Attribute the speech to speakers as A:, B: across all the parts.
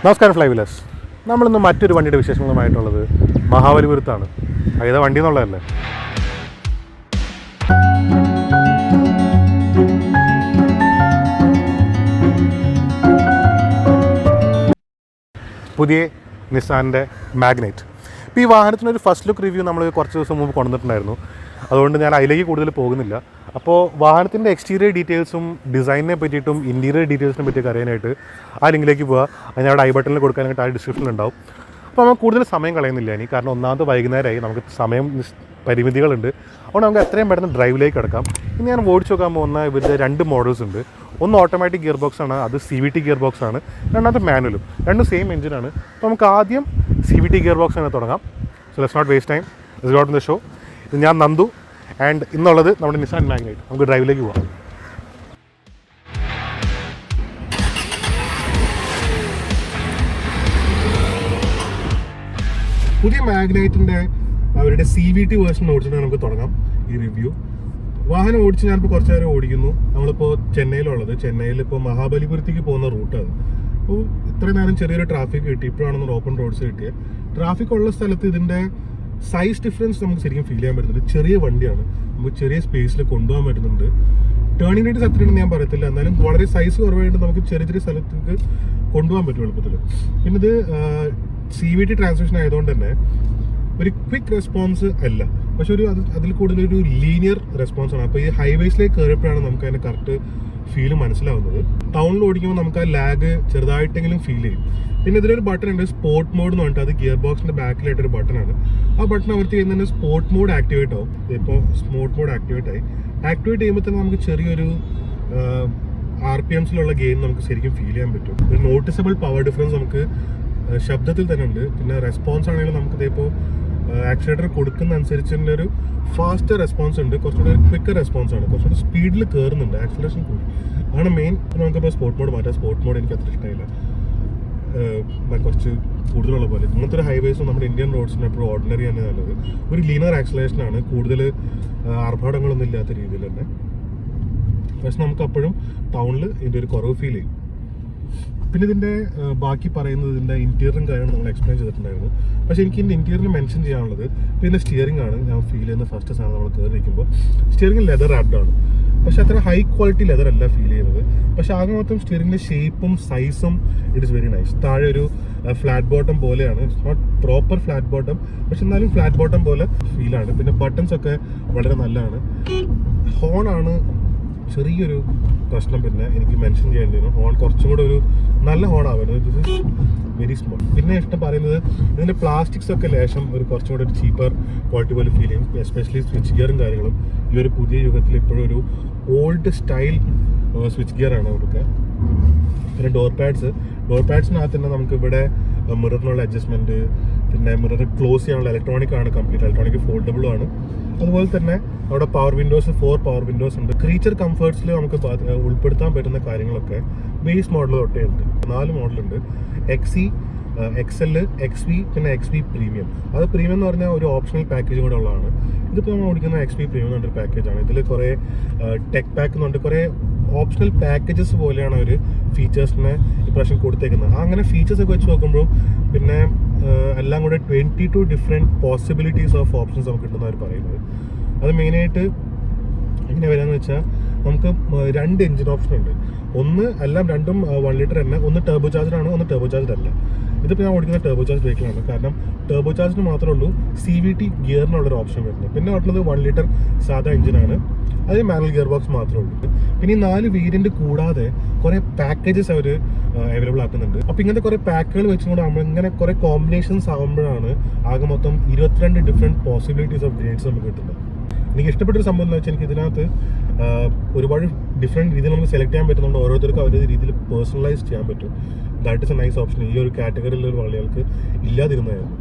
A: നമസ്കാരം ഫ്ലൈവിലേഴ്സ്. നമ്മളിന്ന് മറ്റൊരു വണ്ടിയുടെ വിശേഷങ്ങളുമായിട്ടുള്ളത് മഹാബലിപുരത്താണ്. ഏതാ വണ്ടി എന്നുള്ളതല്ലേ. പുതിയ നിസാൻ്റെ മാഗ്നൈറ്റ്. ഇപ്പോൾ ഈ വാഹനത്തിനൊരു ഫസ്റ്റ് ലുക്ക് റിവ്യൂ നമ്മൾ കുറച്ച് ദിവസം മുമ്പ് കൊണ്ടുവന്നിട്ടുണ്ടായിരുന്നു. അതുകൊണ്ട് ഞാൻ അതിലേക്ക് കൂടുതൽ പോകുന്നില്ല. അപ്പോൾ വാഹനത്തിൻ്റെ എക്സ്റ്റീരിയർ ഡീറ്റെയിൽസും ഡിസൈനിനെ പറ്റിയിട്ടും ഇൻറ്റീരിയർ ഡീറ്റെയിൽസിനെ പറ്റിയൊക്കെ അറിയാനായിട്ട് ആ ലിങ്കിലേക്ക് പോവുക. അതിന് അവിടെ ഐ ബട്ടണിൽ കൊടുക്കാനായിട്ട് ആ ഡിസ്ക്രിപ്ഷനിലുണ്ടാവും. അപ്പോൾ നമുക്ക് കൂടുതൽ സമയം കളയുന്നില്ല ഇനി, കാരണം ഒന്നാമത് വൈകുന്നേരമായി, നമുക്ക് സമയം പരിമിതികളുണ്ട്. അതുകൊണ്ട് നമുക്ക് എത്രയും പെട്ടെന്ന് ഡ്രൈവിലേക്ക് കിടക്കാം. ഇനി ഞാൻ ഓടിച്ച് നോക്കാൻ പോകുന്ന ഇവരുടെ 2 മോഡൽസ് ഉണ്ട്. ഒന്ന് ഓട്ടോമാറ്റിക് ഗിയർ ബോക്സ് ആണ്, അത് CVT ഗിയർ ബോക്സ് ആണ്. രണ്ടാമത്തെ മാനുവലും, രണ്ടും സെയിം എഞ്ചിനാണ്. അപ്പോൾ നമുക്ക് ആദ്യം CVT ഗിയർ ബോക്സ് തന്നെ തുടങ്ങാം. So let's not waste time, let's go to the show. ഇത് ഞാൻ നന്ദു ആൻഡ് ഇന്നുള്ളത് നമ്മുടെ നിസാൻ മാഗ്നൈറ്റ്. നമുക്ക് ഡ്രൈവിലേക്ക് പോകാം. പുതിയ മാഗ്നൈറ്റിൻ്റെ അവരുടെ CVT വേർഷൻ ഓടിച്ചിട്ട് നമുക്ക് തുടങ്ങാം ഈ റിവ്യൂ. വാഹനം ഓടിച്ച് ഞാനിപ്പോൾ കുറച്ച് നേരം ഓടിക്കുന്നു. നമ്മളിപ്പോൾ ചെന്നൈയിലുള്ളത്. ചെന്നൈയിൽ ഇപ്പോൾ മഹാബലിപുരത്തേക്ക് പോകുന്ന റൂട്ടാണ്. അപ്പോൾ ഇത്രയും നേരം ചെറിയൊരു ട്രാഫിക് കിട്ടി. ഇപ്പോഴാണ് ഓപ്പൺ റോഡ്സ് കിട്ടിയത്. ട്രാഫിക് ഉള്ള സ്ഥലത്ത് ഇതിൻ്റെ സൈസ് ഡിഫറൻസ് നമുക്ക് ശരിക്കും ഫീൽ ചെയ്യാൻ പറ്റുന്നുണ്ട്. ചെറിയ വണ്ടിയാണ്, നമുക്ക് ചെറിയ സ്പേസിൽ കൊണ്ടുപോകാൻ പറ്റുന്നുണ്ട്. ടേണിംഗ് റേറ്റ് എത്രയാണെന്ന് ഞാൻ പറയത്തില്ല, എന്നാലും വളരെ സൈസ് കുറവായിട്ട് നമുക്ക് ചെറിയ ചെറിയ സ്ഥലത്തേക്ക് കൊണ്ടുപോകാൻ പറ്റും എളുപ്പത്തിൽ. പിന്നെ ഇത് CVT ട്രാൻസ്മിഷൻ ആയതുകൊണ്ട് തന്നെ ഒരു ക്വിക്ക് റെസ്പോൺസ് അല്ല, പക്ഷെ അതിൽ കൂടുതലൊരു ലീനിയർ റെസ്പോൺസ് ആണ്. അപ്പോൾ ഈ ഹൈവേസിലേക്ക് കയറിയപ്പോഴാണ് നമുക്ക് അതിൻ്റെ കറക്റ്റ് ഫീല് മനസ്സിലാവുന്നത്. ടൗണിൽ ഓടിക്കുമ്പോൾ നമുക്ക് ആ ലാഗ് ചെറുതായിട്ടെങ്കിലും ഫീൽ ചെയ്യും. പിന്നെ ഇതിലൊരു ബട്ടൺ ഉണ്ട്, സ്പോർട്ട് മോഡ് എന്ന് പറഞ്ഞിട്ട്. അത് ഗിയർ ബോക്സിൻ്റെ ബാക്കിലായിട്ടൊരു ബട്ടണാണ്. ആ ബട്ടൺ അമർത്തി കഴിഞ്ഞാൽ സ്പോർട്ട് മോഡ് ആക്ടിവേറ്റ് ആവും. ഇപ്പോൾ സ്പോർട്ട് മോഡ് ആക്ടിവേറ്റ് ആയി. ആക്ടിവേറ്റ് ചെയ്യുമ്പോൾ തന്നെ നമുക്ക് ചെറിയൊരു RPMസിലുള്ള ഗെയിൻ നമുക്ക് ശരിക്കും ഫീൽ ചെയ്യാൻ പറ്റും. ഒരു നോട്ടീസബിൾ പവർ ഡിഫറൻസ് നമുക്ക് ശബ്ദത്തിൽ തന്നെ ഉണ്ട്. പിന്നെ റെസ്പോൺസ് ആണെങ്കിലും നമുക്ക് ഇതിപ്പോൾ ആക്സിലേറ്റർ കൊടുക്കുന്ന അനുസരിച്ചുള്ള ഒരു ഫാസ്റ്റ് റെസ്പോൺസ് ഉണ്ട്. കുറച്ചുകൂടി ഒരു ക്വിക്കർ റെസ്പോൺസ് ആണ്. കുറച്ചുകൂടി സ്പീഡിൽ കയറുന്നുണ്ട്, ആക്സിലേഷൻ കൂടി ആണ് മെയിൻ. നമുക്കിപ്പോൾ സ്പോർട്ട് മോഡ് മാറ്റാം. സ്പോർട്ട് മോഡ് എനിക്ക് അത്ര ഇഷ്ടമില്ല, കുറച്ച് കൂടുതലുള്ള പോലെ. ഇങ്ങനത്തെ ഒരു ഹൈവേസും നമ്മുടെ ഇന്ത്യൻ റോഡ്സിന് എപ്പോഴും ഓർഡിനറി തന്നെ നല്ലത്. ഒരു ലീനർ ആക്സിലേഷനാണ്, കൂടുതൽ ആർഭാടങ്ങളൊന്നും ഇല്ലാത്ത രീതിയിൽ തന്നെ. പക്ഷെ നമുക്ക് അപ്പോഴും ടൗണിൽ ഇതിൻ്റെ ഒരു കുറവ് ഫീൽ ചെയ്യും. പിന്നെ ഇതിൻ്റെ ബാക്കി പറയുന്നത് ഇതിൻ്റെ ഇൻറ്റീരിയറും കാര്യങ്ങളും നമ്മൾ എക്സ്പ്ലെയിൻ ചെയ്തിട്ടുണ്ടായിരുന്നു. പക്ഷേ എനിക്ക് ഇതിൻ്റെ ഇൻറ്റീരിയറിൽ മെൻഷൻ ചെയ്യാനുള്ളത് പിന്നെ സ്റ്റിയറിംഗ് ആണ്. ഞാൻ ഫീൽ ചെയ്യുന്ന ഫസ്റ്റ് സാധനം നമ്മൾ കയറി നിൽക്കുമ്പോൾ സ്റ്റിയറിംഗ് ലെതർ റാപ്ഡാണ്. പക്ഷെ അത്ര ഹൈ ക്വാളിറ്റി ലെതർ അല്ല ഫീൽ ചെയ്യുന്നത്. പക്ഷെ ആകെ മൊത്തം സ്റ്റിയറിംഗിൻ്റെ ഷേപ്പും സൈസും ഇറ്റ് ഇസ് വെരി നൈസ്. താഴെ ഒരു ഫ്ലാറ്റ് ബോട്ടം പോലെയാണ്, നോട്ട് പ്രോപ്പർ ഫ്ലാറ്റ് ബോട്ടം, പക്ഷെ എന്നാലും ഫ്ലാറ്റ് ബോട്ടം പോലെ ഫീലാണ്. പിന്നെ ബട്ടൺസ് ഒക്കെ വളരെ നല്ലതാണ്. ഹോണാണ് ചെറിയൊരു പ്രശ്നം. പിന്നെ എനിക്ക് മെൻഷൻ ചെയ്യേണ്ടിയിരുന്നു, ഹോൺ കുറച്ചും കൂടെ ഒരു നല്ല ഹോണാവുന്നത്. This is very small. പിന്നെ ഇഷ്ടം പറയുന്നത് ഇതിൻ്റെ പ്ലാസ്റ്റിക്സ് ഒക്കെ ലേശം ഒരു കുറച്ചും കൂടെ ഒരു ചീപ്പർ ക്വാളിറ്റി പോലെ ഫീൽ ചെയ്യും. എസ്പെഷ്യലി സ്വിച്ച് ഗിയറും കാര്യങ്ങളും ഈ ഒരു പുതിയ യുഗത്തിൽ ഇപ്പോഴും ഒരു ഓൾഡ് സ്റ്റൈൽ സ്വിച്ച് ഗിയറാണ് അവർക്ക്. പിന്നെ ഡോർ പാഡ്സിനകത്ത് തന്നെ നമുക്ക് ഇവിടെ മിററിനുള്ള അഡ്ജസ്റ്റ്മെൻറ്റ്, പിന്നെ മിറർ ക്ലോസ് ചെയ്യാനുള്ള ഇലക്ട്രോണിക് ആണ്, കംപ്ലീറ്റ് ഇലക്ട്രോണിക് ഫോൾഡബിളും ആണ്. അതുപോലെ തന്നെ അവിടെ 4 പവർ വിൻഡോസ് ഉണ്ട്. ക്രീച്ചർ കംഫർട്ട്സിൽ നമുക്ക് ഉൾപ്പെടുത്താൻ പറ്റുന്ന കാര്യങ്ങളൊക്കെ ബേസ് മോഡൽ തൊട്ടേ ഉണ്ട്. 4 മോഡലുണ്ട്: XE, XL, XV, പിന്നെ XV പ്രീമിയം. അത് പ്രീമിയം എന്ന് പറഞ്ഞാൽ ഒരു ഓപ്ഷണൽ പാക്കേജും കൂടെ ഉള്ളതാണ്. ഇതിപ്പോൾ നമ്മൾ ഓടിക്കുന്ന XV പ്രീമിയം എന്ന് പറഞ്ഞൊരു പാക്കേജാണ്. ഇതിൽ കുറേ ടെക് പാക്ക് എന്നുണ്ട്, കുറേ ഓപ്ഷണൽ പാക്കേജസ് പോലെയാണ് അവർ ഫീച്ചേഴ്സിനെ ഇപ്രാവശ്യം കൊടുത്തേക്കുന്നത്. അങ്ങനെ ഫീച്ചേഴ്സൊക്കെ വെച്ച് നോക്കുമ്പോൾ പിന്നെ എല്ലാം കൂടെ 22 ഡിഫറെൻറ്റ് പോസിബിലിറ്റീസ് ഓഫ് ഓപ്ഷൻസ് നമുക്ക് കിട്ടുന്ന അവർ പറയുന്നത്. അത് മെയിനായിട്ട് എങ്ങനെ വരാമെന്ന് വെച്ചാൽ നമുക്ക് 2 എഞ്ചിൻ ഓപ്ഷൻ ഉണ്ട്. രണ്ടും 1 ലിറ്റർ തന്നെ. ഒന്ന് ടർബോ ചാർജറാണ്, ഒന്ന് ടർബോ ചാർജർ അല്ല. ഇതിപ്പോൾ ഞാൻ ഓടിക്കുന്ന ടർബോ ചാർജ് വെഹിക്കിളാണ്. കാരണം ടർബോ ചാർജിന് മാത്രമേ ഉള്ളൂ CVT ഗിയറിനുള്ളൊരു ഓപ്ഷൻ വരുന്നത്. പിന്നെ ഉള്ളത് 1 ലിറ്റർ സാധാ എഞ്ചിനാണ്, അതിന് മാനുവൽ ഗിയർ ബോക്സ് മാത്രമേ ഉള്ളൂ. പിന്നെ ഈ 4 വേരിയൻറ്റ് കൂടാതെ കുറേ പാക്കേജസ് അവർ അവൈലബിൾ ആക്കുന്നുണ്ട്. അപ്പോൾ ഇങ്ങനത്തെ കുറേ പാക്കുകൾ വെച്ചുകൊണ്ട് നമ്മൾ ഇങ്ങനെ കുറേ കോമ്പിനേഷൻസ് ആകുമ്പോഴാണ് ആകെ മൊത്തം 22 ഡിഫറെൻറ്റ് പോസിബിലിറ്റീസ് ഓഫ് ഗ്രേഡ്സ് നമുക്ക് കിട്ടുന്നത്. എനിക്ക് ഇഷ്ടപ്പെട്ടൊരു സംഭവം എന്ന് വെച്ചാൽ എനിക്ക് ഇതിനകത്ത് ഒരുപാട് ഡിഫറെൻറ്റ് രീതിയിൽ നമുക്ക് സെലക്ട് ചെയ്യാൻ പറ്റുന്നുണ്ട്. ഓരോരുത്തർക്കും അവരുടെ രീതിയിൽ പേഴ്സണലൈസ് ചെയ്യാൻ പറ്റും. That is A nice option. ഈ ഒരു കാറ്റഗറിയിലുള്ള ആളുകൾക്ക് ഇല്ലാതിരുന്നതായിരുന്നു.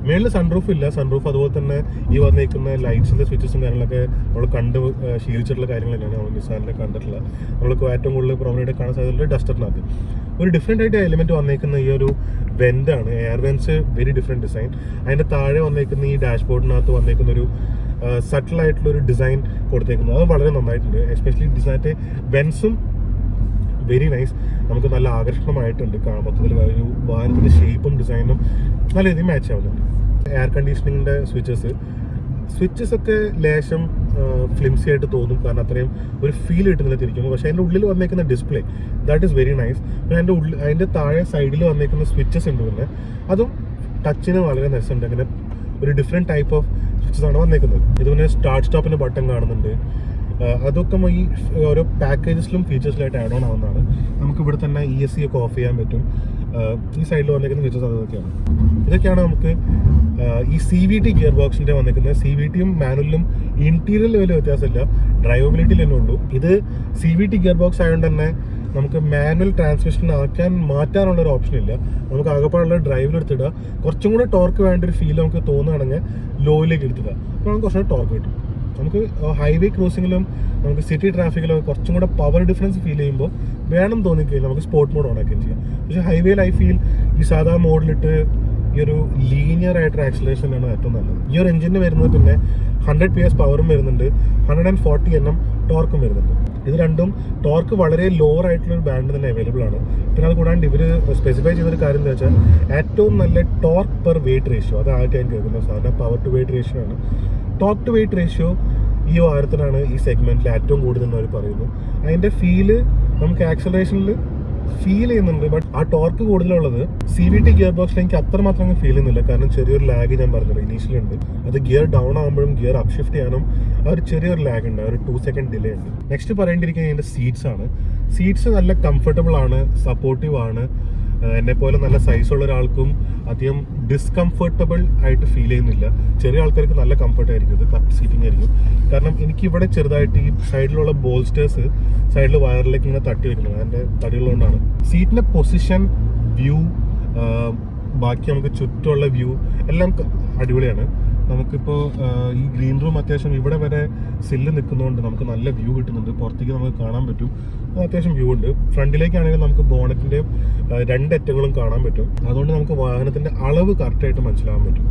A: മേളിൽ സൺറൂഫ് ഇല്ല. സൺറൂഫ് അതുപോലെ തന്നെ ഈ വന്നേക്കുന്ന ലൈറ്റ്സിൻ്റെ സ്വിച്ചസും കാര്യങ്ങളൊക്കെ നമ്മൾ ശീലിച്ചിട്ടുള്ള കാര്യങ്ങൾ തന്നെയാണ് നമ്മൾ നിസാനിൽ കണ്ടിട്ടുള്ളത്. നമ്മൾക്ക് ഏറ്റവും കൂടുതൽ പ്രോമിനേറ്റ് കാണാൻ സാധ്യതയുള്ള ഡസ്റ്ററിനകത്ത് ഒരു ഡിഫറെൻ്റ് ആയിട്ട് എലിമെൻറ്റ് വന്നേക്കുന്ന ഈ ഒരു വെൻ്റാണ്. Air vents very different design. അതിൻ്റെ താഴെ വന്നേക്കുന്ന ഈ ഡാഷ്ബോർഡിനകത്ത് വന്നേക്കുന്നൊരു സട്ടിലായിട്ടുള്ളൊരു ഡിസൈൻ കൊടുത്തേക്കുന്നത് അത് വളരെ നന്നായിട്ടുണ്ട്. എസ്പെഷ്യലി ഡിസൈൻ്റെ വെൻസും വെരി നൈസ്. നമുക്ക് നല്ല ആകർഷണമായിട്ടുണ്ട് മൊത്തത്തിൽ. ഒരു വാഹനത്തിൻ്റെ ഷേപ്പും ഡിസൈനും നല്ല രീതിയിൽ മാച്ച് ആവുന്നുണ്ട്. എയർ കണ്ടീഷനിങ്ങിൻ്റെ സ്വിച്ചസ് ഒക്കെ ലേശം ഫ്ലിംസി ആയിട്ട് തോന്നും, കാരണം അത്രയും ഒരു ഫീൽ കിട്ടുന്നില്ല തിരിക്കുമ്പോൾ. പക്ഷേ അതിൻ്റെ ഉള്ളിൽ വന്നേക്കുന്ന display that is very nice. പിന്നെ അതിൻ്റെ താഴെ സൈഡിൽ വന്നേക്കുന്ന സ്വിച്ചസ് ഉണ്ട്, പിന്നെ അതും ടച്ചിന് വളരെ രസമുണ്ട്. അങ്ങനെ ഒരു ഡിഫറെൻറ്റ് ടൈപ്പ് ഓഫ് സ്വിച്ചസ് ആണ് വന്നേക്കുന്നത്. ഇതുപോലെ സ്റ്റാർട്ട് സ്റ്റോപ്പിൻ്റെ ബട്ടൺ കാണുന്നുണ്ട്. അതൊക്കെ ഈ ഓരോ പാക്കേജസിലും ഫീച്ചേഴ്സിലായിട്ട് ആഡ് ഓൺ ആവുന്നതാണ്. നമുക്ക് ഇവിടെ തന്നെ ESC ഒക്കെ ഓഫ് ചെയ്യാൻ പറ്റും. ഈ സൈഡിൽ വന്നിരിക്കുന്ന ഫീച്ചേഴ്സ് ഇതൊക്കെയാണ് നമുക്ക് ഈ CVT ഗിയർ ബോക്സിൻ്റെ വന്നിരിക്കുന്നത്. CVTയും മാനുവലിലും ഇന്റീരിയറിൽ വലിയ വ്യത്യാസമില്ല, ഡ്രൈവബിലിറ്റിയിൽ തന്നെ ഉള്ളൂ. ഇത് CVT ഗിയർ ബോക്സ് ആയതുകൊണ്ട് തന്നെ നമുക്ക് മാനുവൽ ട്രാൻസ്മിഷൻ മാറ്റാനുള്ള ഒരു ഓപ്ഷൻ ഇല്ല. നമുക്ക് ആകെപ്പാടുള്ള ഡ്രൈവിലെടുത്തിടുക. കുറച്ചും കൂടെ ടോർക്ക് വേണ്ട ഒരു ഫീൽ നമുക്ക് തോന്നുകയാണെങ്കിൽ ലോയിലേക്ക് എടുത്തിടുക, അപ്പോൾ നമുക്ക് കുറച്ചുകൂടെ ടോർക്ക് കിട്ടും. നമുക്ക് ഹൈവേ ക്രോസിങ്ങിലും നമുക്ക് സിറ്റി ട്രാഫിക്കിലും കുറച്ചും കൂടെ പവർ ഡിഫറൻസ് ഫീൽ ചെയ്യുമ്പോൾ വേണം തോന്നിക്കഴിഞ്ഞാൽ നമുക്ക് സ്പോർട്ട് മോഡ് ഓണാക്കുകയും ചെയ്യാം. പക്ഷേ ഹൈവേയിൽ ഐ ഫീൽ ഈ സാധാ മോഡിലിട്ട് ഈ ഒരു ലീനിയർ ആയിട്ടൊരു ആക്സിലറേഷനാണ് ഏറ്റവും നല്ലത്. ഈ ഒരു എഞ്ചിന് വരുന്നത് പിന്നെ 100 PS പവറും വരുന്നുണ്ട്, 140 Nm ടോർക്കും വരുന്നുണ്ട്. ഇത് രണ്ടും ടോർക്ക് വളരെ ലോവർ ആയിട്ടുള്ളൊരു ബാൻഡ് തന്നെ അവൈലബിൾ ആണ്. പിന്നെ അത് കൂടാണ്ട് ഇവർ സ്പെസിഫൈ ചെയ്തൊരു കാര്യം എന്താ വെച്ചാൽ ഏറ്റവും നല്ല ടോർക്ക് പെർ വെയിറ്റ് റേഷ്യോ, അത് ആദ്യമായിട്ട് ഞാൻ കേൾക്കുന്നത്. സാധാരണ പവർ ടു വെയിറ്റ് റേഷ്യോ ആണ്. ടോർക്ക് ടു വെയിറ്റ് റേഷ്യോ ഈ വാഹനത്തിനാണ് ഈ സെഗ്മെന്റിൽ ഏറ്റവും കൂടുതൽ എന്ന് അവർ പറയുന്നു. അതിന്റെ ഫീല് നമുക്ക് ആക്സലറേഷനിൽ ഫീൽ ചെയ്യുന്നുണ്ട്. ബട്ട് ആ ടോർക്ക് കൂടുതലുള്ളത് CVT ഗിയർ ബോക്സിൽ എനിക്ക് അത്രമാത്രം ഫീൽ ചെയ്യുന്നില്ല, കാരണം ചെറിയൊരു ലാഗ് ഞാൻ പറഞ്ഞല്ലോ ഇനീഷ്യലി ഉണ്ട്. അത് ഗിയർ ഡൗൺ ആകുമ്പോഴും ഗിയർ അപ്ഷിഫ്റ്റ് ചെയ്യാനും ആ ഒരു ചെറിയൊരു ലാഗ് ഉണ്ട്, ഒരു 2 സെക്കൻഡ് ഡിലേ ഉണ്ട്. നെക്സ്റ്റ് പറയേണ്ടിയിരിക്കുന്നത് ഇതിന്റെ സീറ്റ്സ് ആണ്. സീറ്റ്സ് നല്ല കംഫർട്ടബിൾ ആണ്, സപ്പോർട്ടീവ് ആണ്. എന്നെ പോലെ നല്ല സൈസുള്ള ഒരാൾക്കും അധികം ഡിസ്കംഫർട്ടബിൾ ആയിട്ട് ഫീൽ ചെയ്യുന്നില്ല. ചെറിയ ആൾക്കാർക്ക് നല്ല കംഫർട്ട് ആയിരിക്കും, ഇത് കറക്റ്റ് സീറ്റിംഗ് ആയിരിക്കും. കാരണം എനിക്കിവിടെ ചെറുതായിട്ട് ഈ സൈഡിലുള്ള ബോൾസ്റ്റേഴ്സ് സൈഡിൽ വയറിലേക്ക് ഇങ്ങനെ തട്ടി വെക്കുന്നത് അതിൻ്റെ തടികളുകൊണ്ടാണ്. സീറ്റിൻ്റെ പൊസിഷൻ, വ്യൂ, ബാക്കി നമുക്ക് ചുറ്റുമുള്ള വ്യൂ എല്ലാം അടിപൊളിയാണ്. നമുക്കിപ്പോൾ ഈ ഗ്രീൻ റൂം അത്യാവശ്യം ഇവിടെ വരെ സില്ല് നിൽക്കുന്നതുകൊണ്ട് നമുക്ക് നല്ല വ്യൂ കിട്ടുന്നുണ്ട്. പുറത്തേക്ക് നമുക്ക് കാണാൻ പറ്റും, അത്യാവശ്യം വ്യൂ ഉണ്ട്. ഫ്രണ്ടിലേക്കാണെങ്കിൽ നമുക്ക് ബോണറ്റിൻ്റെയും 2 അറ്റങ്ങളും കാണാൻ പറ്റും. അതുകൊണ്ട് നമുക്ക് വാഹനത്തിൻ്റെ അളവ് കറക്റ്റായിട്ട് മനസ്സിലാകാൻ പറ്റും.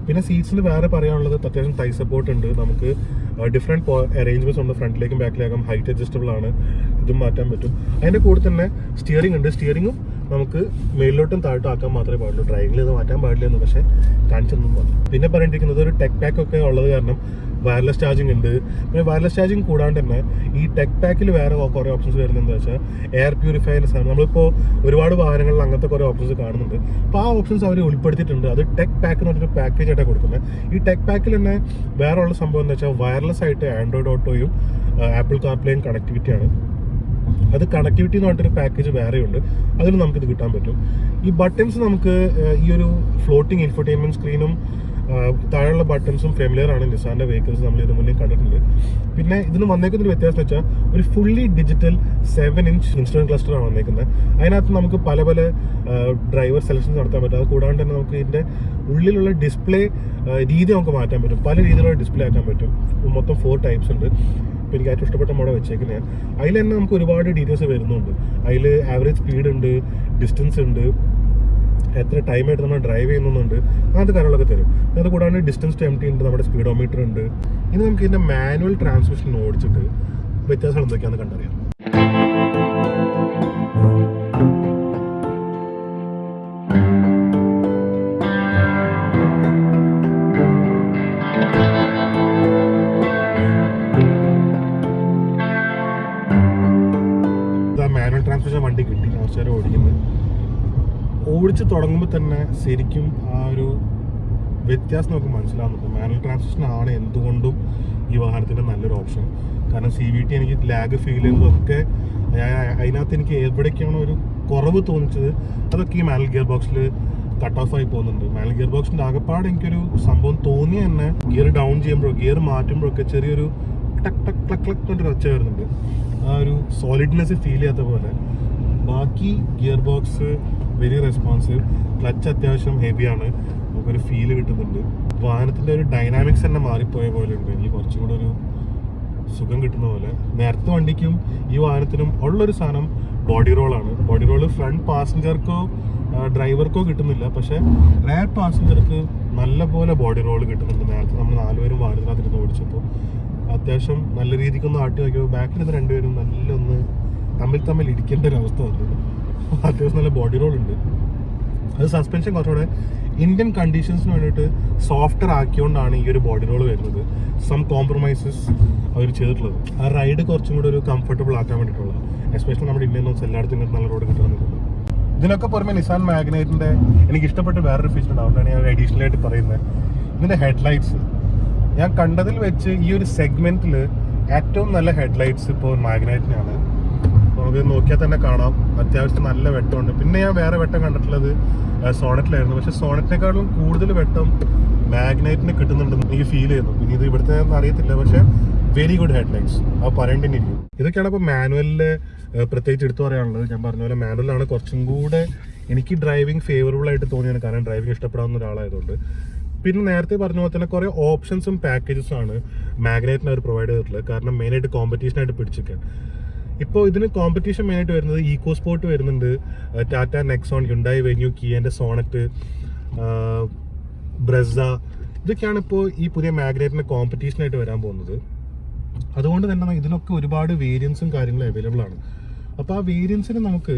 A: പിന്നെ സീറ്റ്സിന് വേറെ പറയാനുള്ളത് അത്യാവശ്യം തൈ സപ്പോർട്ട് ഉണ്ട്. നമുക്ക് ഡിഫറെൻറ്റ് അറേഞ്ച്മെൻറ്റ്സ് ഉണ്ട്, ഫ്രണ്ടിലേക്കും ബാക്കിലേക്കും. ഹൈറ്റ് അഡ്ജസ്റ്റബിൾ ആണ്, ഇതും മാറ്റാൻ പറ്റും. അതിൻ്റെ കൂടെ തന്നെ സ്റ്റിയറിംഗ് ഉണ്ട്. സ്റ്റിയറിംഗും നമുക്ക് മേളിലോട്ടും താഴോട്ടും ആക്കാൻ മാത്രമേ പാടുള്ളൂ. ഡ്രൈവിംഗിൽ ഇത് മാറ്റാൻ പാടില്ല എന്ന് പക്ഷേ കാണിച്ചൊന്നും പറഞ്ഞു. പിന്നെ പറഞ്ഞിരിക്കുന്നത് ഒരു ടെക് പാക്ക് ഒക്കെ ഉള്ളത് കാരണം വയർലെസ് ചാർജിങ് ഉണ്ട്. പിന്നെ വയർലെസ് ചാർജിങ് കൂടാണ്ട് തന്നെ ഈ ടെക് പാക്കിൽ വേറെ കുറേ ഓപ്ഷൻസ് വരുന്നത് എന്താ വെച്ചാൽ എയർ പ്യൂരിഫയർസ് ആണ്. നമ്മളിപ്പോൾ ഒരുപാട് വാഹനങ്ങളിൽ അങ്ങനത്തെ കുറേ ഓപ്ഷൻസ് കാണുന്നുണ്ട്. അപ്പോൾ ആ ഓപ്ഷൻസ് അവർ ഉൾപ്പെടുത്തിയിട്ടുണ്ട്. അത് ടെക് പാക്ക് എന്ന് പറഞ്ഞൊരു പാക്കേജ് ആയിട്ടാണ് കൊടുക്കുന്നത്. ഈ ടെക് പാക്കിൽ തന്നെ വേറെ ഉള്ള സംഭവം എന്താ വെച്ചാൽ വയർലെസ് ആയിട്ട് ആൻഡ്രോയിഡ് ഓട്ടോയും ആപ്പിൾ കാർപ്ലേയും കണക്ടിവിറ്റിയാണ്. അത് കണക്ടിവിറ്റി എന്ന് പറഞ്ഞിട്ടൊരു പാക്കേജ് വേറെയുണ്ട്, അതിൽ നമുക്കിത് കിട്ടാൻ പറ്റും. ഈ ബട്ടൺസ് നമുക്ക് ഈ ഒരു ഫ്ലോട്ടിംഗ് ഇൻഫോർടൈൻമെന്റ് സ്ക്രീനും താഴെയുള്ള ബട്ടൺസും ഫെമിലിയർ ആണ്. നിസാന്റെ വെഹിക്കിൾസ് നമ്മൾ ഇതിന് മുന്നേ കണ്ടിട്ടുണ്ട്. പിന്നെ ഇതിന് വന്നേക്കുന്നൊരു വ്യത്യാസം വെച്ചാൽ ഒരു fully digital 7-inch instrument cluster ആണ് വന്നേക്കുന്നത്. അതിനകത്ത് നമുക്ക് പല പല ഡ്രൈവർ സെലക്ഷൻസ് നടത്താൻ പറ്റും. അത് കൂടാണ്ട് തന്നെ നമുക്ക് ഇതിന്റെ ഉള്ളിലുള്ള ഡിസ്പ്ലേ രീതി നമുക്ക് മാറ്റാൻ പറ്റും. പല രീതിയിലുള്ള ഡിസ്പ്ലേ ആക്കാൻ പറ്റും. മൊത്തം 4 ടൈപ്സ് ഉണ്ട്. ഇപ്പോൾ എനിക്ക് ഏറ്റവും ഇഷ്ടപ്പെട്ട മോഡൽ വെച്ചേക്കുന്നത് ഞാൻ. അതിൽ തന്നെ നമുക്ക് ഒരുപാട് ഡീറ്റെയിൽസ് വരുന്നുണ്ട്. അതിൽ ആവറേജ് സ്പീഡ് ഉണ്ട്, ഡിസ്റ്റൻസ് ഉണ്ട്, എത്ര ടൈമായിട്ട് നമ്മൾ ഡ്രൈവ് ചെയ്യുന്നുണ്ട്, അങ്ങനത്തെ കാര്യങ്ങളൊക്കെ തരും. അത് കൂടാണ്ട് ഡിസ്റ്റൻസ് ടു എംടി ഉണ്ട്, നമ്മുടെ സ്പീഡോമീറ്റർ ഉണ്ട്. ഇനി നമുക്ക് ഇതിൻ്റെ മാനുവൽ ട്രാൻസ്മിഷൻ ഓടിച്ചിട്ട് വ്യത്യാസങ്ങൾ എന്തൊക്കെയാണെന്ന് കണ്ടറിയാം. മാനുവൽ ട്രാൻസ്മിഷൻ വണ്ടി കിട്ടി, കുറച്ച് നേരം ഓടിച്ച് തുടങ്ങുമ്പോൾ തന്നെ ശരിക്കും ആ ഒരു വ്യത്യാസം നമുക്ക് മനസ്സിലാവുന്നുണ്ട്. മാനുവൽ ട്രാൻസ്മിഷൻ ആണ് എന്തുകൊണ്ടും ഈ വാഹനത്തിൻ്റെ നല്ലൊരു ഓപ്ഷൻ. കാരണം CVT എനിക്ക് ലാഗ് ഫീൽ ചെയ്യുന്നതൊക്കെ അതിനകത്ത് എനിക്ക് എവിടേക്കാണോ ഒരു കുറവ് തോന്നിച്ചത് അതൊക്കെ ഈ മാനുവൽ ഗിയർ ബോക്സിൽ കട്ട് ഓഫ് ആയി പോകുന്നുണ്ട്. മാനുവൽ ഗിയർ ബോക്സിൻ്റെ ആകെപ്പാട് എനിക്കൊരു സംഭവം തോന്നിയ തന്നെ ഗിയർ ഡൗൺ ചെയ്യുമ്പോഴോ ഗിയർ മാറ്റുമ്പോഴൊക്കെ ചെറിയൊരു ടക്ക് ടക്ക് ക്ലക്ക് ക്ലക്ക് എന്നൊരു ഒച്ച വരുന്നുണ്ട്. ആ ഒരു സോളിഡ്നെസ് ഫീൽ ചെയ്യാത്ത പോലെ. ബാക്കി gear box very responsive, clutch അത്യാവശ്യം ഹെവിയാണ്, നമുക്കൊരു ഫീല് കിട്ടുന്നുണ്ട്. വാഹനത്തിൻ്റെ ഒരു ഡൈനാമിക്സ് തന്നെ മാറിപ്പോയ പോലെ ഉണ്ട്. എനിക്ക് കുറച്ചും കൂടെ ഒരു സുഖം കിട്ടുന്ന പോലെ. നേരത്തെ വണ്ടിക്കും ഈ വാഹനത്തിനും ഉള്ളൊരു സാധനം ബോഡി റോളാണ്. ബോഡി റോള് ഫ്രണ്ട് പാസഞ്ചർക്കോ ഡ്രൈവർക്കോ കിട്ടുന്നില്ല, പക്ഷേ റയർ പാസഞ്ചർക്ക് നല്ല പോലെ ബോഡി റോള് കിട്ടുന്നുണ്ട്. നേരത്തെ നമ്മൾ 4 പേരും വാഹനത്തിനകത്തിരുന്ന് ഓടിച്ചപ്പോൾ അത്യാവശ്യം നല്ല രീതിക്കൊന്ന് ആട്ടി നോക്കിയപ്പോൾ ബാക്കിൽ നിന്ന് 2 പേരും നല്ലൊന്ന് തമ്മിൽ ഇടിക്കേണ്ട ഒരു അവസ്ഥ വന്നു. അത്യാവശ്യം നല്ല ബോഡി റോൾ ഉണ്ട്. അത് സസ്പെൻഷൻ കുറച്ചുകൂടെ ഇന്ത്യൻ കണ്ടീഷൻസിന് വേണ്ടിയിട്ട് സോഫ്റ്റർ ആക്കിയോണ്ടാണ് ഈ ഒരു ബോഡി റോൾ വരുന്നത്. സം കോംപ്രമൈസസ് അവർ ചെയ്തിട്ടുള്ളത് ആ റൈഡ് കുറച്ചും കൂടെ ഒരു കംഫർട്ടബിൾ ആക്കാൻ വേണ്ടിയിട്ടുള്ള, എസ്പെഷ്യലി നമ്മുടെ ഇന്ത്യൻ റോഡ്സ് എല്ലായിടത്തും ഇങ്ങനത്തെ നല്ല റോഡ് കിട്ടുന്നുണ്ട്. ഇതിനൊക്കെ പുറമെ നിസാൻ മാഗ്നൈറ്റിൻ്റെ എനിക്ക് ഇഷ്ടപ്പെട്ട വേറൊരു ഫീച്ചർ ഉണ്ട്, അതുകൊണ്ടാണ് ഞാൻ അഡീഷണൽ ആയിട്ട് പറയുന്നത്. ഇതിൻ്റെ ഹെഡ്ലൈറ്റ്സ് ഞാൻ കണ്ടതിൽ വെച്ച് ഈ ഒരു സെഗ്മെന്റിൽ ഏറ്റവും നല്ല ഹെഡ്ലൈറ്റ്സ് ഇപ്പോൾ മാഗ്നൈറ്റിനാണ്. നമുക്ക് നോക്കിയാൽ തന്നെ കാണാം അത്യാവശ്യം നല്ല വെട്ടമുണ്ട്. പിന്നെ ഞാൻ വേറെ വെട്ടം കണ്ടിട്ടുള്ളത് സോണറ്റിലായിരുന്നു, പക്ഷെ സോണറ്റിനെക്കാളും കൂടുതൽ വെട്ടം മാഗ്നൈറ്റിന് കിട്ടുന്നുണ്ടെന്ന് എനിക്ക് ഫീൽ ചെയ്യുന്നു. ഇനി ഇത് ഇവിടുത്തെ അറിയത്തില്ല, പക്ഷെ വെരി ഗുഡ് ഹെഡ്ലൈറ്റ്സ് അത് പറയേണ്ടിയിരിക്കും. ഇതൊക്കെയാണ് ഇപ്പോൾ മാനുവലില് പ്രത്യേകിച്ച് എടുത്തു പറയാനുള്ളത്. ഞാൻ പറഞ്ഞ പോലെ മാനുവലാണ് കുറച്ചും കൂടെ എനിക്ക് ഡ്രൈവിംഗ് ഫേവറബിൾ ആയിട്ട് തോന്നിയാണ്, കാരണം ഡ്രൈവിംഗ് ഇഷ്ടപ്പെടാവുന്ന ഒരാളായതുകൊണ്ട്. പിന്നെ നേരത്തെ പറഞ്ഞ പോലെ തന്നെ കുറേ ഓപ്ഷൻസും പാക്കേജസും ആണ് മാഗ്നൈറ്റിന് അവർ പ്രൊവൈഡ് ചെയ്തിട്ടുള്ളത്. കാരണം മെയിനായിട്ട് കോമ്പറ്റീഷനായിട്ട് പിടിച്ചിരിക്കാൻ. ഇപ്പോൾ ഇതിന് കോമ്പറ്റീഷൻ മെയിനായിട്ട് വരുന്നത് ഈക്കോ സ്പോർട്ട് വരുന്നുണ്ട്, ടാറ്റ നെക്സോൺ, ഹ്യുണ്ടായി വെന്യൂ, കിയൻ്റെ സോണറ്റ്, ബ്രെസ, ഇതൊക്കെയാണ് ഇപ്പോൾ ഈ പുതിയ മാഗ്നൈറ്റിന് കോമ്പറ്റീഷനായിട്ട് വരാൻ പോകുന്നത്. അതുകൊണ്ട് തന്നെ ഇതിനൊക്കെ ഒരുപാട് വേരിയൻസും കാര്യങ്ങളും അവൈലബിൾ ആണ്. അപ്പോൾ ആ വേരിയൻസിന് നമുക്ക്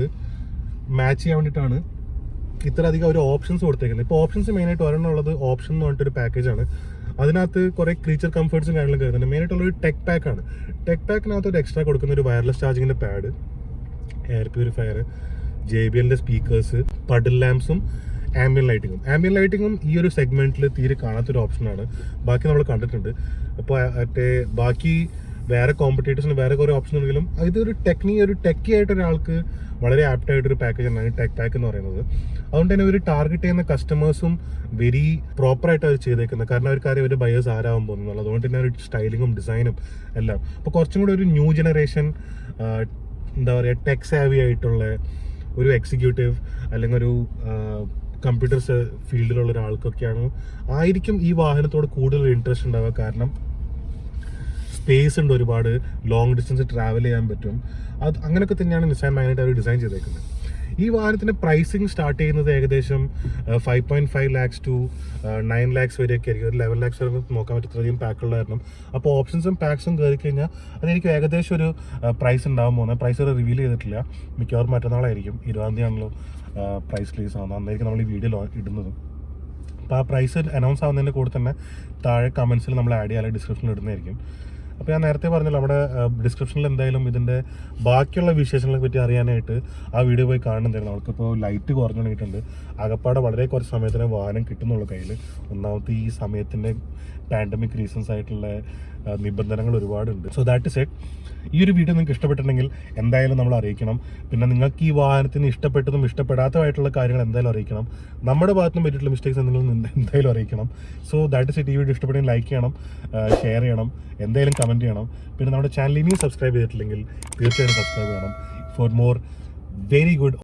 A: മാച്ച് ചെയ്യാൻ വേണ്ടിയിട്ടാണ് ഇത്ര അധികം ഒരു ഓപ്ഷൻസ് കൊടുത്തേക്കുന്നത്. ഇപ്പോൾ ഓപ്ഷൻസ് മെയിനായിട്ട് ഒരെണ്ണമുള്ളത് ഓപ്ഷൻ എന്ന് പറഞ്ഞിട്ടൊരു പാക്കേജാണ്. അതിനകത്ത് കുറേ ക്രീച്ചർ കംഫർട്ട്സും കാര്യങ്ങളൊക്കെ വരുന്നുണ്ട്. മെയിനായിട്ടുള്ളൊരു ടെക് പാക്കാണ്. ടെക് പാക്കിനകത്ത് ഒരു എക്സ്ട്രാ കൊടുക്കുന്ന ഒരു വയർലെസ് ചാർജിങ്ങിൻ്റെ പാഡ്, എയർ പ്യൂരിഫയർ, JBLൻ്റെ സ്പീക്കേഴ്സ്, പഡിൽ ലാംപ്സും ആംബിയൻ ലൈറ്റിങ്ങും ഈ ഒരു സെഗ്മെന്റിൽ തീരെ കാണാത്തൊരു ഓപ്ഷനാണ്. ബാക്കി നമ്മൾ കണ്ടിട്ടുണ്ട്. അപ്പോൾ മറ്റേ ബാക്കി വേറെ കോമ്പറ്റേറ്റേഴ്സിന് വേറെ കുറേ ഓപ്ഷൻ ഉണ്ടെങ്കിലും ഇതൊരു ടെക്കി ആയിട്ട് ഒരാൾക്ക് വളരെ ആപ്റ്റായിട്ടൊരു പാക്കേജാണ് ടെക് പാക്ക് എന്ന് പറയുന്നത്. അതുകൊണ്ട് തന്നെ ഒരു ടാർഗറ്റ് ചെയ്യുന്ന കസ്റ്റമേഴ്സും വെരി പ്രോപ്പറായിട്ട് അവർ ചെയ്തേക്കുന്നത്. കാരണം അവർക്കാരും ഒരു ബയേഴ്സ് ആരാവാൻ പോകുന്നത്. അതുകൊണ്ട് തന്നെ ഒരു സ്റ്റൈലിങ്ങും ഡിസൈനും എല്ലാം അപ്പോൾ കുറച്ചും കൂടി ഒരു ന്യൂ ജനറേഷൻ എന്താ പറയുക ടെക് സാവി ആയിട്ടുള്ള ഒരു എക്സിക്യൂട്ടീവ് അല്ലെങ്കിൽ ഒരു കമ്പ്യൂട്ടർ ഫീൽഡിലുള്ള ഒരാൾക്കൊക്കെയാണ് ആയിരിക്കും ഈ വാഹനത്തോട് കൂടുതൽ ഇൻട്രസ്റ്റ് ഉണ്ടാവുക. കാരണം സ്പേസ് ഉണ്ട്, ഒരുപാട് ലോങ് ഡിസ്റ്റൻസ് ട്രാവൽ ചെയ്യാൻ പറ്റും. അത് അങ്ങനെയൊക്കെ തന്നെയാണ് നിസാൻ മാഗ്നൈറ്റ് അവർ ഡിസൈൻ ചെയ്തേക്കുന്നത്. ഈ വാഹനത്തിൻ്റെ പ്രൈസിങ് സ്റ്റാർട്ട് ചെയ്യുന്നത് ഏകദേശം 5.5 lakhs to 9 lakhs വരെയൊക്കെ ആയിരിക്കും. ഒരു 11 lakhs വരെ നോക്കാൻ പറ്റത്രയും പാക്കുള്ള കാരണം. അപ്പോൾ ഓപ്ഷൻസും പാക്സും കയറി കഴിഞ്ഞാൽ അതെനിക്ക് ഏകദേശം ഒരു പ്രൈസ് ഉണ്ടാകാൻ പോകുന്നത്. പ്രൈസ് റിവീൽ ചെയ്തിട്ടില്ല, മിക്കവാറും മറ്റന്നാളായിരിക്കും. 20ാം തീയതി ആണല്ലോ പ്രൈസ് റിലീസ് ആവുന്നത്, അന്നായിരിക്കും നമ്മൾ ഈ വീഡിയോ ഇടുന്നത്. അപ്പോൾ ആ പ്രൈസ് അനൗൺസ് ആവുന്നതിൻ്റെ കൂടെ തന്നെ താഴെ കമൻസിൽ നമ്മൾ ആഡ് ചെയ്യാൻ ഡിസ്ക്രിപ്ഷനിൽ ഇടുന്നതായിരിക്കും. അപ്പോൾ ഞാൻ നേരത്തെ പറഞ്ഞല്ലോ നമ്മുടെ ഡിസ്ക്രിപ്ഷനിൽ എന്തായാലും ഇതിൻ്റെ ബാക്കിയുള്ള വിശേഷങ്ങളെ പറ്റി അറിയാനായിട്ട് ആ വീഡിയോ പോയി കാണുന്നുണ്ടായിരുന്നു. നമുക്കിപ്പോൾ ലൈറ്റ് കുറഞ്ഞു തുടങ്ങിയിട്ടുണ്ട്. ആകപ്പാടെ വളരെ കുറച്ച് സമയത്തിന് വാഹനം കിട്ടുന്നുള്ളൂ കയ്യിൽ. ഒന്നാമത്തെ ഈ സമയത്തിൻ്റെ പാൻഡമിക് റീസൺസ് ആയിട്ടുള്ള നിബന്ധനകൾ ഒരുപാടുണ്ട്. So that is it. ഈ ഒരു വീഡിയോ നിങ്ങൾക്ക് ഇഷ്ടപ്പെട്ടിട്ടുണ്ടെങ്കിൽ എന്തായാലും നമ്മൾ അറിയിക്കണം. പിന്നെ നിങ്ങൾക്ക് ഈ വാഹനത്തിന് ഇഷ്ടപ്പെട്ടതും ഇഷ്ടപ്പെടാത്തതായിട്ടുള്ള കാര്യങ്ങൾ എന്തായാലും അറിയിക്കണം. നമ്മുടെ ഭാഗത്തുനിന്ന് പറ്റിയിട്ടുള്ള മിസ്റ്റേക്സ് എന്തെങ്കിലും എന്തായാലും അറിയിക്കണം. So that is it. ഈ വീഡിയോ ഇഷ്ടപ്പെട്ടെങ്കിൽ ലൈക്ക് ചെയ്യണം, ഷെയർ ചെയ്യണം, എന്തായാലും കമൻറ്റ് ചെയ്യണം. പിന്നെ നമ്മുടെ ചാനൽ ഇനിയും സബ്സ്ക്രൈബ് ചെയ്തിട്ടില്ലെങ്കിൽ തീർച്ചയായും സബ്സ്ക്രൈബ് ചെയ്യണം ഫോർ മോർ വെരി ഗുഡ്